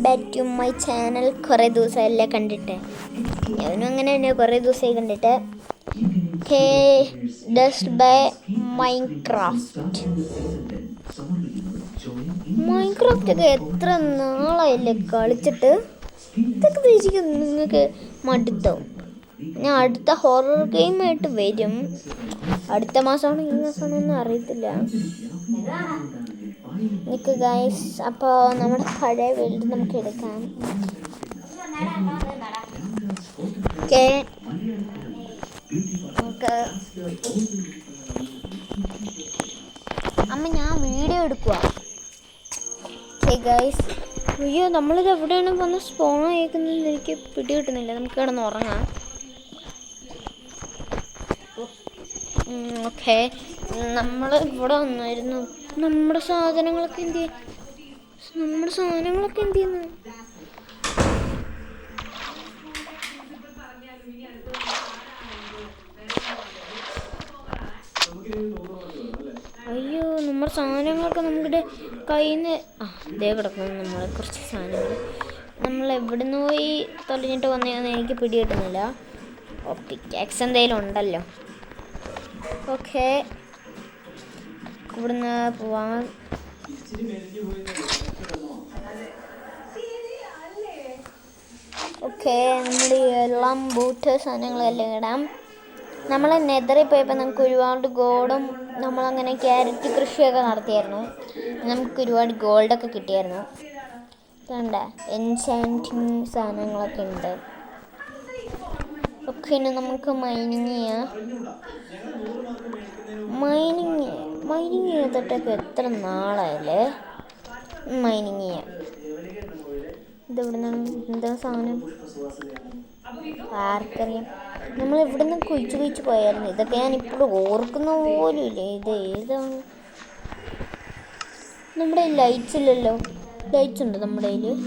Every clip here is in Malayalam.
Back to my channel. കുറേ ദിവസമല്ലേ കണ്ടിട്ട്, ഞാനും അങ്ങനെ തന്നെ കുറേ ദിവസമായി കണ്ടിട്ട്. ഡസ്റ്റ് ബൈ മൈൻക്രാഫ്റ്റ് ഒക്കെ എത്ര നാളായില്ലേ കളിച്ചിട്ട്. ഇതൊക്കെ വിചാരിക്കും നിങ്ങൾക്ക് മടുത്താവും. ഞാൻ അടുത്ത ഹൊറർ ഗെയിമായിട്ട് വരും. അടുത്ത മാസമാണോ ഈ മാസമാണോ ഒന്നും അറിയത്തില്ല. നിൽക്ക് ഗൈസ്, അപ്പോൾ നമ്മുടെ പഴയ വീട് നമുക്ക് എടുക്കാം. ഓക്കെ, നമുക്ക് അമ്മ ഞാൻ വീഡിയോ എടുക്കുക. ഓക്കെ ഗൈസ്, അയ്യോ നമ്മളിത് എവിടെയാണ് വന്ന് സ്പോൺ ആയിരിക്കുന്നത് എനിക്ക് പിടി കിട്ടുന്നില്ല. നമുക്ക് കിടന്ന് ഉറങ്ങാം. ഓക്കെ, നമ്മൾ ഇവിടെ വന്നായിരുന്നു. നമ്മുടെ സാധനങ്ങളൊക്കെ എന്ത് ചെയ്യുന്നു? അയ്യോ, നമ്മുടെ സാധനങ്ങളൊക്കെ നമ്മുടെ കയ്യിൽ നിന്ന് ഇതേ കിടക്കുന്നു. നമ്മളെ കുറച്ച് സാധനങ്ങൾ നമ്മൾ എവിടെ നിന്ന് പോയി തൊലഞ്ഞിട്ട് വന്നതെന്ന് എനിക്ക് പിടി കിട്ടുന്നില്ല. പിക്കാക്സ് എന്തെങ്കിലും ഉണ്ടല്ലോ. ഓക്കെ, ഇവിടുന്ന് പോവാം. ഓക്കെ, നമ്മുടെ എല്ലാം ബൂട്ട് സാധനങ്ങളെല്ലാം ഇടാം. നമ്മൾ നെതറിൽ പോയപ്പോൾ നമുക്ക് ഒരുപാട് ഗോൾഡും നമ്മളങ്ങനെ ക്യാരറ്റ് കൃഷിയൊക്കെ നടത്തിയായിരുന്നു. നമുക്ക് ഒരുപാട് ഗോൾഡൊക്കെ കിട്ടിയായിരുന്നു. കണ്ട എൻചാൻറ്റിങ് സാധനങ്ങളൊക്കെ ഉണ്ട്. ഓക്കെ, ഇനി നമുക്ക് മൈനിങ് ചെയ്യാം. മൈനിങ് ചെയ്തിട്ടൊക്കെ എത്ര നാളായല്ലേ മൈനിങ് ചെയ്യാം. ഇതെവിടുന്നാണ്? എന്താ സാധനം? ആർക്കറിയാം. നമ്മൾ ഇവിടെ നിന്ന് കുഴിച്ച് പോയായിരുന്നു. ഇതൊക്കെ ഞാൻ ഇപ്പോഴും ഓർക്കുന്ന പോലും ഇല്ല. ഇത് ഏതാണ്? നമ്മുടെ ലൈറ്റ്സ് ഇല്ലല്ലോ. ലൈറ്റ്സ് ഉണ്ട് നമ്മുടെ കയ്യിൽ.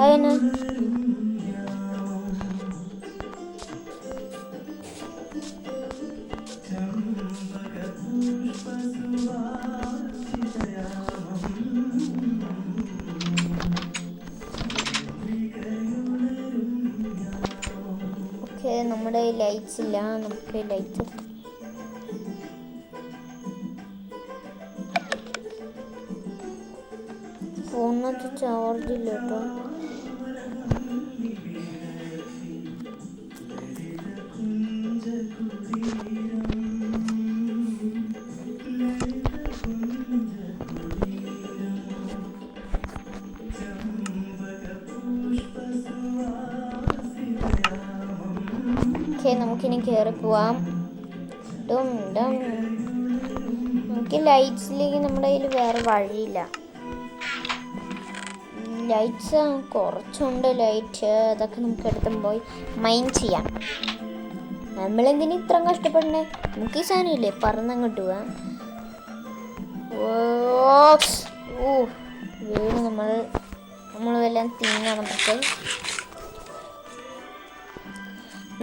അതിന് നമ്മുടെ ലൈറ്റ്സ് ഇല്ല. നമുക്ക് ലൈറ്റ് ഫോണിനകത്ത് ചാർജ് ഇല്ല കേട്ടോ. നമുക്കിനി കയറി പോവാം. നമുക്ക് ലൈറ്റ്സിലേക്ക് നമ്മുടെ കയ്യിൽ വേറെ വഴിയില്ല. ലൈറ്റ്സ് കുറച്ചുണ്ട്. ലൈറ്റ് അതൊക്കെ നമുക്ക് എടുത്തും പോയി മൈൻ ചെയ്യാം. നമ്മളെന്തിനും ഇത്ര കഷ്ടപ്പെടണേ? നമുക്ക് ഈ സാധനം ഇല്ലേ പറന്നങ്ങോട്ട് പോവാം. വീണ് നമ്മളെല്ലാം തിന്നാണ്.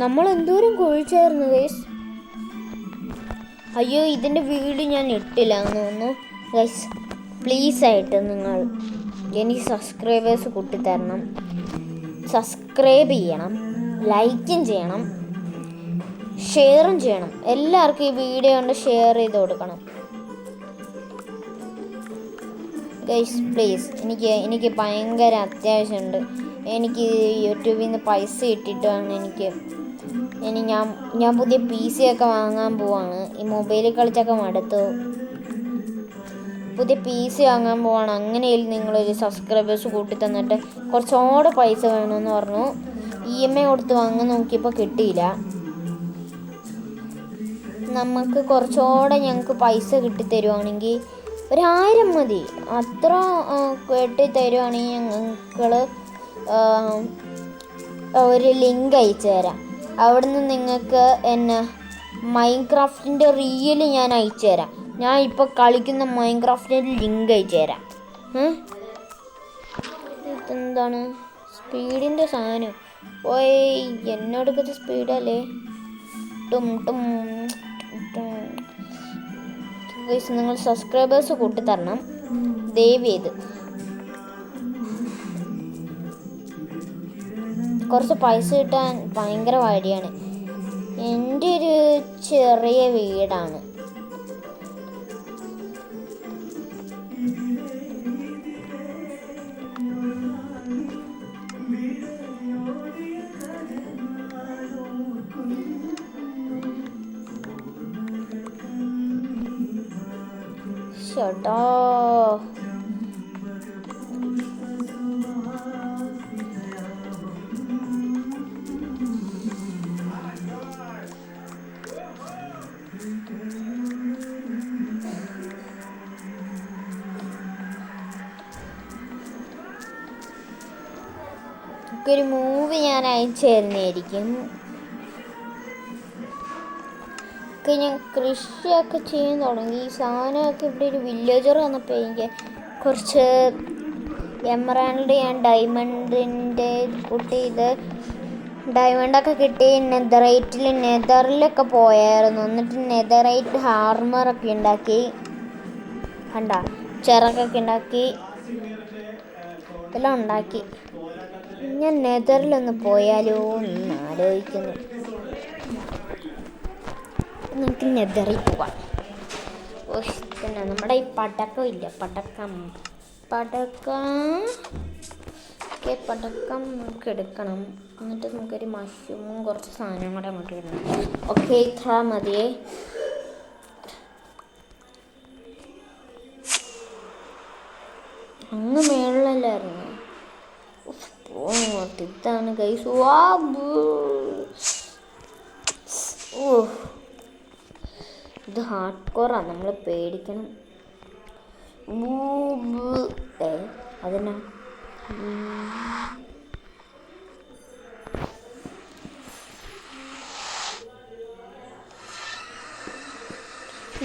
നമ്മൾ എന്തോരം കുഴിച്ചായിരുന്നു ഗൈസ്. അയ്യോ, ഇതിൻ്റെ വീഡിയോ ഞാൻ ഇട്ടില്ല എന്ന് തോന്നുന്നു ഗൈസ്. പ്ലീസായിട്ട് നിങ്ങൾ എനിക്ക് സബ്സ്ക്രൈബേഴ്സ് കൂട്ടിത്തരണം. സബ്സ്ക്രൈബ് ചെയ്യണം, ലൈക്കും ചെയ്യണം, ഷെയറും ചെയ്യണം. എല്ലാവർക്കും ഈ വീഡിയോ കൊണ്ട് ഷെയർ ചെയ്ത് കൊടുക്കണം ഗൈസ്. പ്ലീസ്, എനിക്ക് ഭയങ്കര അത്യാവശ്യമുണ്ട്. എനിക്ക് യൂട്യൂബിൽ നിന്ന് പൈസ കിട്ടിയിട്ടാണ് ഞാൻ പുതിയ PC ഒക്കെ വാങ്ങാൻ പോവാണ്. ഈ മൊബൈലിൽ കളിച്ചൊക്കെ മടുത്തു. പുതിയ PC വാങ്ങാൻ പോവാണ്. അങ്ങനെയിൽ നിങ്ങളൊരു സബ്സ്ക്രൈബേഴ്സ് കൂട്ടി തന്നിട്ട് കുറച്ചുകൂടെ പൈസ വേണമെന്ന് പറഞ്ഞു. EMI കൊടുത്ത് വാങ്ങാൻ നോക്കിയപ്പോൾ കിട്ടിയില്ല. നമുക്ക് കുറച്ചുകൂടെ ഞങ്ങൾക്ക് പൈസ കിട്ടിത്തരുവാണെങ്കിൽ 1000 മതി. അത്ര കിട്ടിത്തരുവാണെങ്കിൽ ഞങ്ങൾ ഒരു ലിങ്ക് അയച്ചു തരാം. അവിടുന്ന് നിങ്ങൾക്ക് മൈൻക്രാഫ്റ്റിൻ്റെ റിയൽ ഞാൻ അയച്ചു തരാം. ഞാൻ ഇപ്പോൾ കളിക്കുന്ന മൈൻക്രാഫ്റ്റിൻ്റെ ലിങ്ക് അയച്ചു തരാം. ഇതെന്താണ്? സ്പീഡിൻ്റെ സാധനം. ഓയ് എന്നോടൊക്കെ സ്പീഡല്ലേ. ടും ടും ഗൈസ്, നിങ്ങൾ സബ്സ്ക്രൈബേഴ്സ് കൂട്ടിത്തരണം ദയവ് ചെയ്ത്. കുറച്ച് പൈസ കിട്ടാൻ ഭയങ്കര വഴിയാണ്. എൻ്റെ ഒരു ചെറിയ വീടാണ്. ചേട്ടാ ഒരു മൂവി ഞാൻ അയച്ചു തരുന്നതായിരിക്കും. ഞാൻ കൃഷിയൊക്കെ ചെയ്യാൻ തുടങ്ങി. ഈ സാധനമൊക്കെ ഇവിടെ ഒരു വില്ലേജർ വന്നപ്പോൾ എനിക്ക് കുറച്ച് എമറാൾഡ് ഞാൻ ഡയമണ്ടിൻ്റെ കൂട്ടി ഇത് ഡയമണ്ടൊക്കെ കിട്ടി. നെതറിലൊക്കെ പോയായിരുന്നു. എന്നിട്ട് നെതറൈറ്റ് ഹാർമറൊക്കെ ഉണ്ടാക്കി. കണ്ട ചിറകൊക്കെ ഉണ്ടാക്കി എല്ലാം ഉണ്ടാക്കി. ഞാൻ നെതറിലൊന്ന് പോയാലോ എന്ന് ആലോചിക്കുന്നു. നമുക്ക് നെതറിൽ പോവാം. പിന്നെ നമ്മുടെ ഈ പടക്കം ഇല്ല, പടക്കം നമുക്ക് എടുക്കണം. എന്നിട്ട് നമുക്കൊരു മഷ്റൂമും കുറച്ച് സാധനവും കൂടെ അങ്ങോട്ട് ഇടണം. ഓക്കെ, ഇത്ര മതിയേ. അങ്ങ് മേളിലല്ലായിരുന്നു. ഇതാണ് ഗൈസ്. ഇത് ഹാർഡ് കോറാണ്, നമ്മൾ പേടിക്കണം. അതിനാ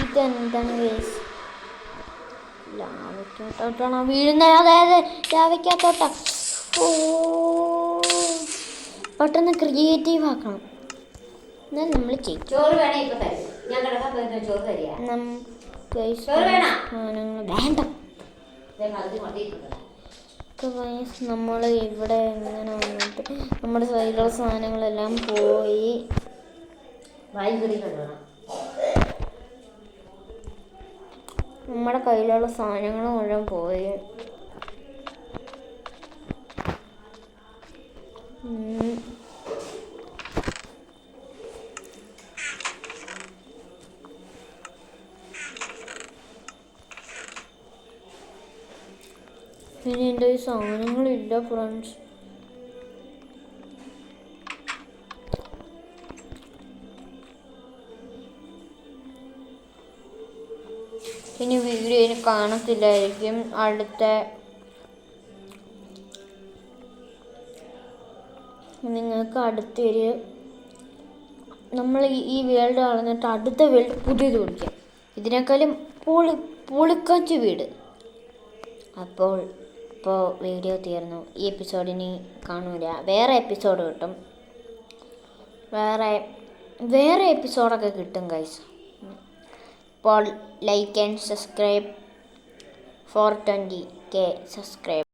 ഇതെന്താണ് ഗൈസ്? ലാവയ്ക്കകത്തോട്ടാണോ വീഴുന്നത്? അതായത് ലാവയ്ക്കകത്തോട്ടാ. പെട്ടെന്ന് ക്രിയേറ്റീവ് ആക്കണം. എന്നാൽ നമ്മൾ ചെയ്യും. വേണ്ട, നമ്മൾ ഇവിടെ എങ്ങനെ വന്നിട്ട് നമ്മുടെ സൈഡിലുള്ള സാധനങ്ങളെല്ലാം പോയി. നമ്മുടെ കയ്യിലുള്ള സാധനങ്ങൾ മുഴുവൻ പോയി. ഇനി എൻ്റെ ഈ സാധനങ്ങളില്ല ഫ്രണ്ട്സ്. ഇനി വീഡിയോ കാണത്തില്ലായിരിക്കും. നിങ്ങൾക്ക് അടുത്തൊരു നമ്മൾ ഈ വേൾഡ് കളഞ്ഞിട്ട് അടുത്ത വേൾഡ് പുതിയത് വിളിക്കാം. ഇതിനേക്കാളും പൊളിക്കാച്ച് വീട്. അപ്പോൾ വീഡിയോ തീർന്നു. ഈ എപ്പിസോഡിന് കാണൂല, വേറെ എപ്പിസോഡ് കിട്ടും. വേറെ എപ്പിസോഡൊക്കെ കിട്ടും ഗൈസ്. അപ്പോൾ like and subscribe 420K subscribe.